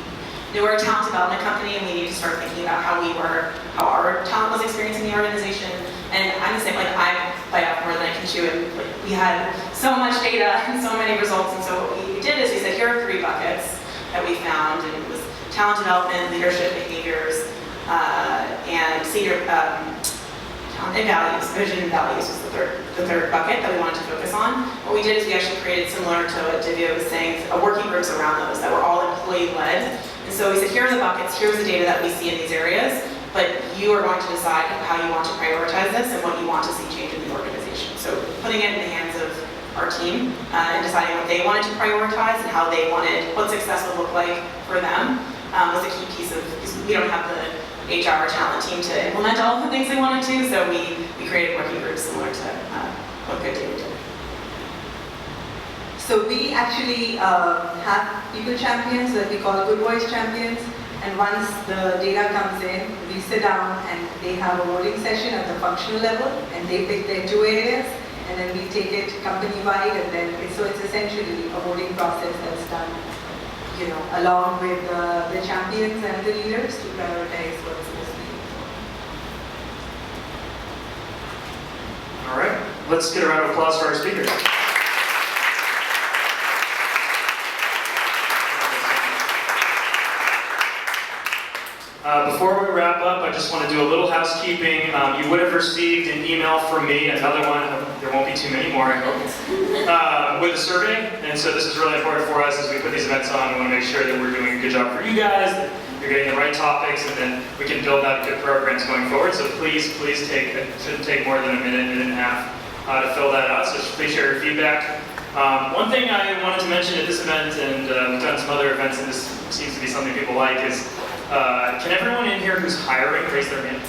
knew we're a talent development company and we needed to start thinking about how our talent was experiencing the organization. And I'm gonna say, like, I bite off more than I can chew, and like, we had so much data and so many results. And so what we did is we said, here are 3 buckets that we found, and it was talent development, leadership behaviors, and senior talent and values. Vision and values was the third bucket that we wanted to focus on. What we did is we actually created, similar to what Divya was saying, working groups around those that were all employee-led. And so we said, here are the buckets, here's the data that we see in these areas, but you are going to decide how you want to prioritize this and what you want to see change in the organization. So putting it in the hands of our team and deciding what they wanted to prioritize and how they wanted, what success would look like for them was a key piece of, because we don't have the HR talent team to implement all the things they wanted to, so we created working groups similar to what Good Data did. So we actually have people champions that we call good voice champions. And once the data comes in, we sit down and they have a voting session at the functional level, and they pick their 2 areas, and then we take it company-wide, and then so it's essentially a voting process that's done, along with the champions and the leaders to prioritize what's supposed to be important. All right, let's get a round of applause for our speaker. Before we wrap up, I just want to do a little housekeeping. You would have received an email from me, another one, there won't be too many more, I hope, with a survey. And so this is really important for us as we put these events on. We want to make sure that we're doing a good job for you guys, that you're getting the right topics, and then we can build out good programs going forward. So please take, it shouldn't take more than a minute and a half to fill that out. So please share your feedback. One thing I wanted to mention at this event, and we've done some other events, and this seems to be something people like, is can everyone in here who's hiring raise their hand?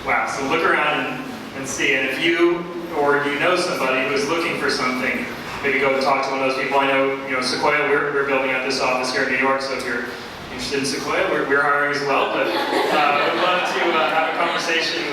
Wow, so look around and see, and if you or you know somebody who is looking for something, maybe go talk to one of those people. I know, Sequoia, we're building out this office here in New York, so if you're interested in Sequoia, we're hiring as well, but we'd love to have a conversation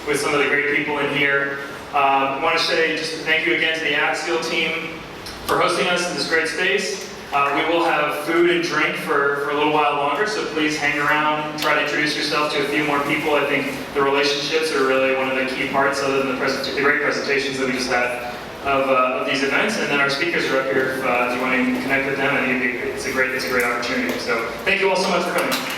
with some of the great people in here. I want to say just thank you again to the Axial team for hosting us in this great space. We will have food and drink for a little while longer, so please hang around, try to introduce yourself to a few more people. I think the relationships are really one of the key parts, other than the great presentations that we just had of these events. And then our speakers are up here if you want to connect with them. I think it's a great opportunity. So thank you all so much for coming.